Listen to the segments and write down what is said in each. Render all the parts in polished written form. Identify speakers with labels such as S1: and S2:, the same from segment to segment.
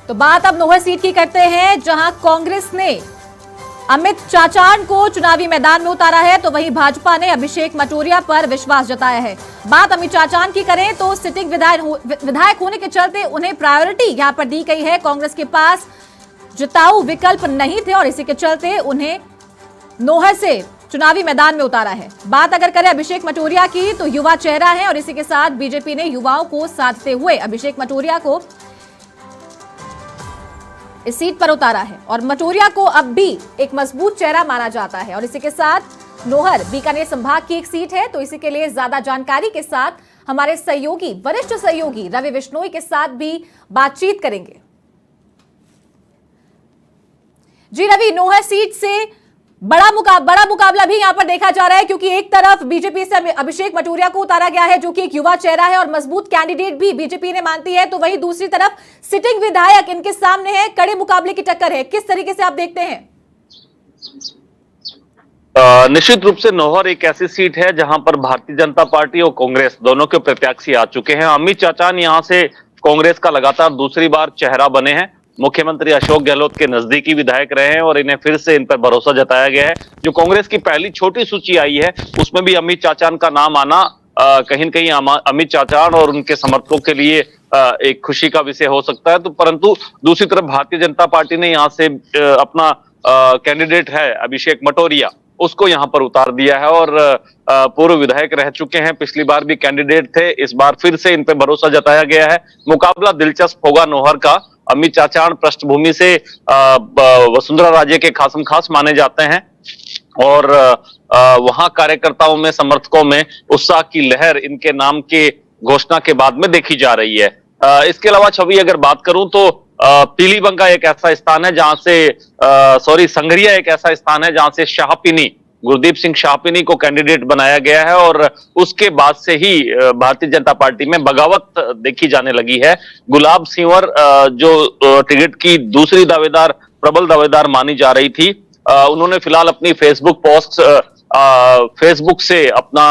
S1: तो बात अब नोहर सीट की करते हैं, जहां कांग्रेस ने अमित चाचान को चुनावी मैदान में उतारा है, तो वहीं भाजपा ने अभिषेक मटोरिया पर विश्वास जताया है। बात अमित चाचान की करें तो सिटिंग विधायक होने के चलते उन्हें प्रायोरिटी यहां पर दी गई है। कांग्रेस के पास जिताऊ विकल्प नहीं थे और इसी के चलते उन्हें नोहर से चुनावी मैदान में उतारा है। बात अगर करें अभिषेक मटोरिया की, तो युवा चेहरा है और इसी के साथ बीजेपी ने युवाओं को साधते हुए अभिषेक मटोरिया को इस सीट पर उतारा है और मटोरिया को अब भी एक मजबूत चेहरा माना जाता है। और इसी के साथ नोहर बीकानेर संभाग की एक सीट है, तो इसी के लिए ज्यादा जानकारी के साथ हमारे सहयोगी, वरिष्ठ सहयोगी रवि बिश्नोई के साथ भी बातचीत करेंगे। जी रवि, नोहर सीट से बड़ा मुकाबला भी यहां पर देखा जा रहा है, क्योंकि एक तरफ बीजेपी से अभिषेक मटोरिया को उतारा गया है, जो कि एक युवा चेहरा है और मजबूत कैंडिडेट भी बीजेपी ने मानती है, तो वहीं दूसरी तरफ सिटिंग विधायक इनके सामने है, कड़े मुकाबले की टक्कर है। किस तरीके से आप देखते हैं?
S2: निश्चित रूप से नोहर एक ऐसी सीट है जहां पर भारतीय जनता पार्टी और कांग्रेस दोनों के प्रत्याशी आ चुके हैं। अमित चाचान यहां से कांग्रेस का लगातार दूसरी बार चेहरा बने हैं। मुख्यमंत्री अशोक गहलोत के नजदीकी विधायक रहे हैं और इन्हें फिर से इन पर भरोसा जताया गया है। जो कांग्रेस की पहली छोटी सूची आई है उसमें भी अमित चाचान का नाम आना कहीं न कहीं अमित चाचान और उनके समर्थकों के लिए एक खुशी का विषय हो सकता है। तो परंतु दूसरी तरफ भारतीय जनता पार्टी ने यहाँ से अपना कैंडिडेट है अभिषेक मटोरिया, उसको यहाँ पर उतार दिया है और पूर्व विधायक रह चुके हैं, पिछली बार भी कैंडिडेट थे, इस बार फिर से इन पे भरोसा जताया गया है। मुकाबला दिलचस्प होगा नोहर का। अमित चाचान पृष्ठभूमि से वसुंधरा राजे के खासम खास माने जाते हैं और वहां कार्यकर्ताओं में, समर्थकों में उत्साह की लहर इनके नाम के घोषणा के बाद में देखी जा रही है। इसके अलावा छवि अगर बात करूं तो पीलीबंगा एक ऐसा स्थान है जहां से संगरिया एक ऐसा स्थान है जहां से शाहपिनी, गुरदीप सिंह शाहपिनी को कैंडिडेट बनाया गया है और उसके बाद से ही भारतीय जनता पार्टी में बगावत देखी जाने लगी है। गुलाब सिंवर जो टिकट की दूसरी दावेदार, प्रबल दावेदार मानी जा रही थी, उन्होंने फिलहाल अपनी फेसबुक पोस्ट, फेसबुक से अपना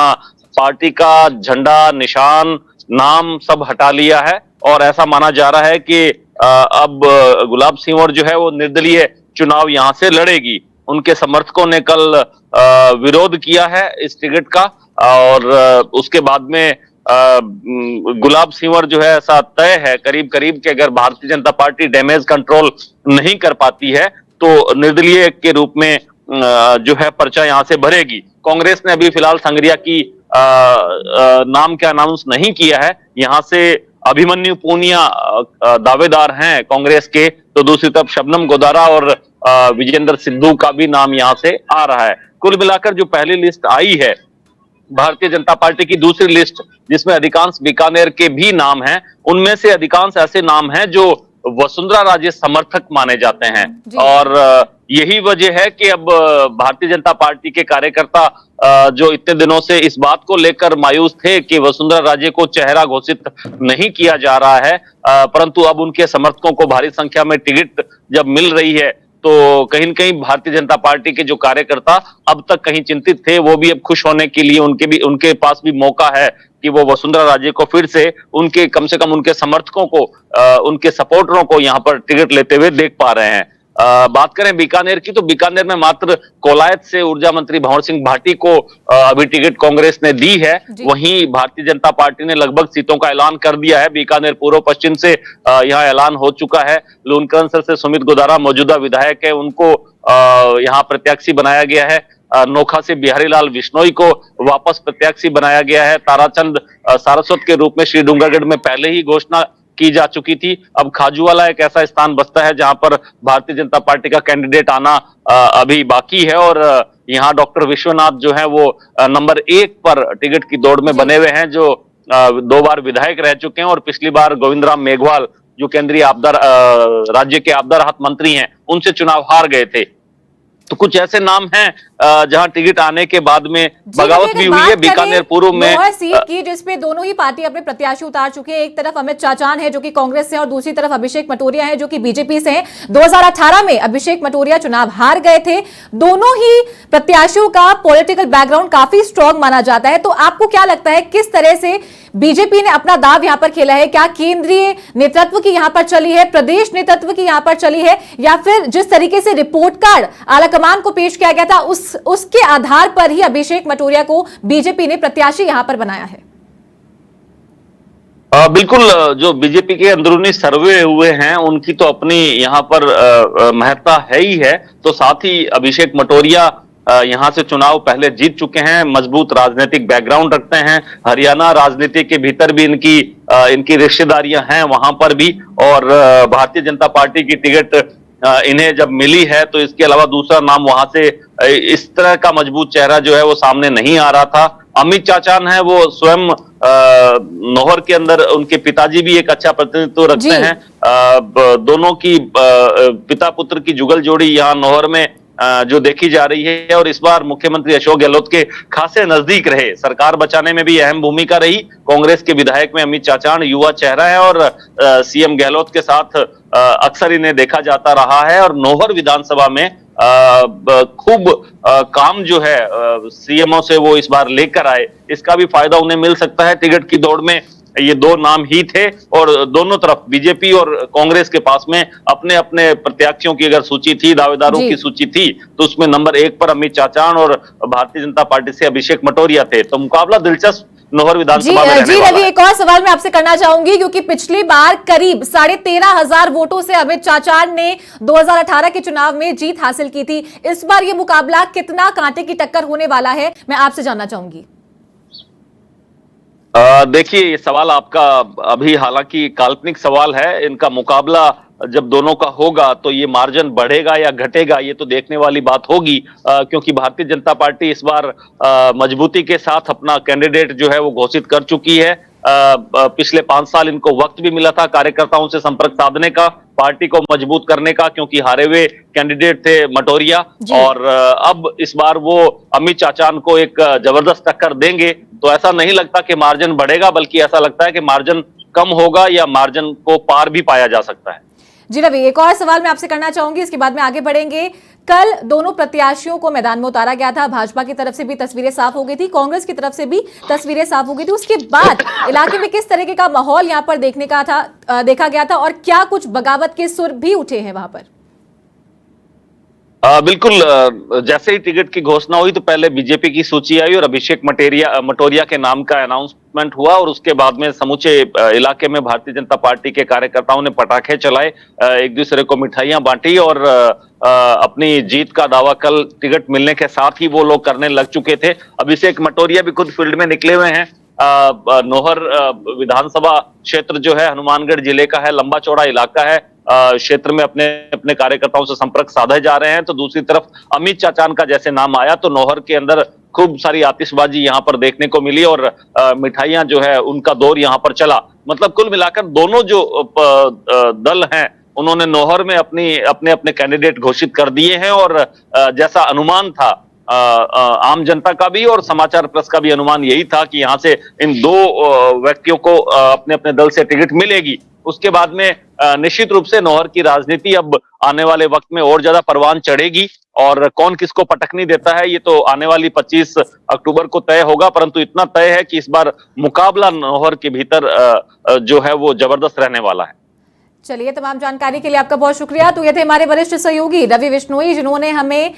S2: पार्टी का झंडा, निशान, नाम सब हटा लिया है और ऐसा माना जा रहा है कि अब गुलाब सिंवर जो है वो निर्दलीय चुनाव यहां से लड़ेगी। उनके समर्थकों ने कल विरोध किया है इस टिकट का और उसके बाद में गुलाब सिंवर जो है ऐसा तय है करीब करीब कि अगर Bharatiya Janata party damage control नहीं कर पाती है तो निर्दलीय के रूप में जो है पर्चा यहां से भरेगी। कांग्रेस ने अभी फिलहाल संगरिया की नाम के अनाउंस नहीं किया है। यहां से अभिमन्यु पूनिया दावेदार हैं कांग्रेस के, तो दूसरी तरफ शबनम गोदारा और विजेंद्र सिद्धू का भी नाम यहां से आ रहा है। कुल मिलाकर जो पहली लिस्ट आई है भारतीय जनता पार्टी की, दूसरी लिस्ट जिसमें अधिकांश बीकानेर के भी नाम हैं, उनमें से अधिकांश ऐसे नाम हैं जो वसुंधरा राजे समर्थक माने जाते हैं और यही वजह है कि अब भारतीय जनता पार्टी के कार्यकर्ता जो इतने दिनों से इस बात को लेकर मायूस थे कि वसुंधरा राजे को चेहरा घोषित नहीं किया जा रहा है, परंतु अब उनके समर्थकों को भारी संख्या में टिकट जब मिल रही है तो कहीं न कहीं भारतीय जनता पार्टी के जो कार्यकर्ता अब तक कहीं चिंतित थे, वो भी अब खुश होने के लिए उनके पास भी मौका है कि वो वसुंधरा राजे को फिर से उनके, कम से कम उनके समर्थकों को, उनके सपोर्टरों को यहाँ पर टिकट लेते हुए देख पा रहे हैं। बात करें बीकानेर की, तो बीकानेर में मात्र कोलायत से ऊर्जा मंत्री भंवर सिंह भाटी को अभी टिकट कांग्रेस ने दी है। वहीं भारतीय जनता पार्टी ने लगभग सीटों का ऐलान कर दिया है। बीकानेर पूर्व पश्चिम से यहाँ ऐलान हो चुका है। लूनकरनसर से सुमित गोदारा मौजूदा विधायक है, उनको यहाँ प्रत्याशी बनाया गया है। नोखा से बिहारी लाल बिश्नोई को वापस प्रत्याशी बनाया गया है। ताराचंद सारस्वत के रूप में श्री डूंगरगढ़ में पहले ही घोषणा की जा चुकी थी। अब खाजूवाला एक ऐसा स्थान बचता है जहां पर भारतीय जनता पार्टी का कैंडिडेट आना अभी बाकी है और यहाँ डॉक्टर विश्वनाथ जो है वो नंबर 1 पर टिकट की दौड़ में बने हुए हैं, जो 2 बार विधायक रह चुके हैं और पिछली बार गोविंद राम मेघवाल जो केंद्रीय आपदा, राज्य के आपदा राहत मंत्री हैं, उनसे चुनाव हार गए थे। तो कुछ ऐसे नाम हैं जहां टिकट आने के बाद में बगावत भी हुई है। बीकानेर पूर्व में
S1: नोहर सीट की, जिसपे दोनों ही पार्टी अपने प्रत्याशी उतार चुके हैं। एक तरफ अमित चाचान है जो कि कांग्रेस से और दूसरी तरफ अभिषेक मटोरिया है जो कि बीजेपी से हैं। 2018 में अभिषेक मटोरिया चुनाव हार गए थे। दोनों ही प्रत्याशियों का पॉलिटिकल बैकग्राउंड काफी स्ट्रांग माना जाता है, तो आपको क्या लगता है किस तरह से बीजेपी ने अपना दाव यहां पर खेला है? क्या केंद्रीय नेतृत्व की यहां पर चली है, प्रदेश नेतृत्व की यहां पर चली है, या फिर जिस तरीके से रिपोर्ट कार्ड आलाकमान को पेश किया गया था उसके आधार पर ही अभिषेक मटोरिया को बीजेपी ने प्रत्याशी यहां पर बनाया है?
S2: बिल्कुल, जो बीजेपी के अंदरूनी सर्वे हुए हैं उनकी तो अपनी यहाँ पर महत्ता है ही है। तो साथ ही अभिषेक मटोरिया यहाँ से चुनाव पहले जीत चुके हैं, मजबूत राजनीतिक बैकग्राउंड रखते हैं, हरियाणा राजनीति के भीतर भी इनकी रिश्तेदारियां हैं वहां पर भी, और भारतीय जनता पार्टी की टिकट इन्हें जब मिली है तो इसके अलावा दूसरा नाम वहां से इस तरह का मजबूत चेहरा जो है वो सामने नहीं आ रहा था। अमित चाचान है, वो स्वयं नौहर के अंदर उनके पिताजी भी एक अच्छा प्रतिनिधित्व रखते हैं। दोनों की पिता पुत्र की जुगल जोड़ी यहाँ नौहर में जो देखी जा रही है, और इस बार मुख्यमंत्री अशोक गहलोत के खासे नजदीक रहे, सरकार बचाने में भी अहम भूमिका रही। कांग्रेस के विधायक में अमित चाचान युवा चेहरा है और सीएम गहलोत के साथ अक्सर इन्हें देखा जाता रहा है, और नौहर विधानसभा में खूब काम जो है सीएमओ से वो इस बार लेकर आए, इसका भी फायदा उन्हें मिल सकता है। टिकट की दौड़ में ये दो नाम ही थे, और दोनों तरफ बीजेपी और कांग्रेस के पास में अपने अपने प्रत्याशियों की अगर सूची थी, दावेदारों की सूची थी, तो उसमें नंबर 1 पर अमित चाचान और भारतीय जनता पार्टी से अभिषेक मटोरिया थे। तो मुकाबला दिलचस्प नौहर विधानसभा में रहने वाला है।
S1: रवि, एक और सवाल मैं आपसे करना चाहूंगी, क्योंकि पिछली बार करीब 13,500 वोटों से अमित चाचान ने 2018 के चुनाव में जीत हासिल की थी। इस बार ये मुकाबला कितना कांटे की टक्कर होने वाला है, मैं आपसे जानना चाहूंगी।
S2: देखिए, ये सवाल आपका अभी हालांकि काल्पनिक सवाल है। इनका मुकाबला जब दोनों का होगा तो ये मार्जिन बढ़ेगा या घटेगा, ये तो देखने वाली बात होगी, क्योंकि भारतीय जनता पार्टी इस बार मजबूती के साथ अपना कैंडिडेट जो है वो घोषित कर चुकी है। पिछले 5 साल इनको वक्त भी मिला था कार्यकर्ताओं से संपर्क साधने का, पार्टी को मजबूत करने का, क्योंकि हारे हुए कैंडिडेट थे मटोरिया, और अब इस बार वो अमित चाचान को एक जबरदस्त टक्कर देंगे। तो ऐसा नहीं लगता कि मार्जिन बढ़ेगा, बल्कि ऐसा लगता है कि मार्जिन कम होगा या मार्जिन को पार भी पाया जा सकता है।
S1: जी रवि, एक और सवाल मैं आपसे करना चाहूंगी, इसके बाद में आगे बढ़ेंगे। कल दोनों प्रत्याशियों को मैदान में उतारा गया था, भाजपा की तरफ से भी तस्वीरें साफ हो गई थी, कांग्रेस की तरफ से भी तस्वीरें साफ हो गई थी। उसके बाद इलाके में किस तरीके का माहौल यहां पर देखा गया था, और क्या कुछ बगावत के सुर भी उठे हैं वहां पर?
S2: बिल्कुल, जैसे ही टिकट की घोषणा हुई तो पहले बीजेपी की सूची आई और अभिषेक मटोरिया के नाम का अनाउंसमेंट हुआ, और उसके बाद में समूचे इलाके में भारतीय जनता पार्टी के कार्यकर्ताओं ने पटाखे चलाए, एक दूसरे को मिठाइयां बांटी, और अपनी जीत का दावा कल टिकट मिलने के साथ ही वो लोग करने लग चुके थे। अभिषेक मटोरिया भी खुद फील्ड में निकले हुए हैं। नौहर विधानसभा क्षेत्र जो है हनुमानगढ़ जिले का है, लंबा चौड़ा इलाका है, क्षेत्र में अपने अपने कार्यकर्ताओं से संपर्क साधे जा रहे हैं। तो दूसरी तरफ अमित चाचान का जैसे नाम आया तो नौहर के अंदर खूब सारी आतिशबाजी यहाँ पर देखने को मिली, और मिठाइयां जो है उनका दौर यहाँ पर चला। मतलब कुल मिलाकर दोनों जो दल हैं उन्होंने नौहर में अपने कैंडिडेट घोषित कर दिए हैं, और जैसा अनुमान था आम जनता का भी और समाचार प्रेस का भी अनुमान यही था कि यहाँ से इन दो व्यक्तियों को अपने अपने दल से टिकट मिलेगी। उसके बाद में निश्चित रूप से नौहर की राजनीति अब आने वाले वक्त में और ज्यादा परवान चढ़ेगी, और कौन किसको पटकनी देता है ये तो आने वाली 25 अक्टूबर को तय होगा। परंतु इतना तय है कि इस बार मुकाबला नौहर के भीतर जो है वो जबरदस्त रहने वाला है।
S1: चलिए, तमाम जानकारी के लिए आपका बहुत शुक्रिया। तो ये थे हमारे वरिष्ठ सहयोगी रवि विश्नोई, जिन्होंने हमें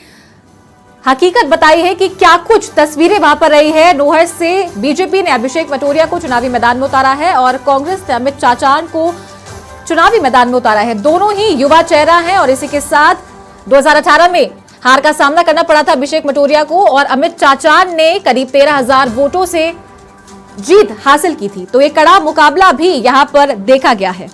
S1: हकीकत बताई है कि क्या कुछ तस्वीरें वहां पर रही है। नौहर से बीजेपी ने अभिषेक मटोरिया को चुनावी मैदान में उतारा है, और कांग्रेस ने अमित चाचान को चुनावी मैदान में उतारा है। दोनों ही युवा चेहरा हैं, और इसी के साथ 2018 में हार का सामना करना पड़ा था अभिषेक मटोरिया को, और अमित चाचान ने करीब 13,000 वोटों से जीत हासिल की थी। तो एक कड़ा मुकाबला भी यहां पर देखा गया है।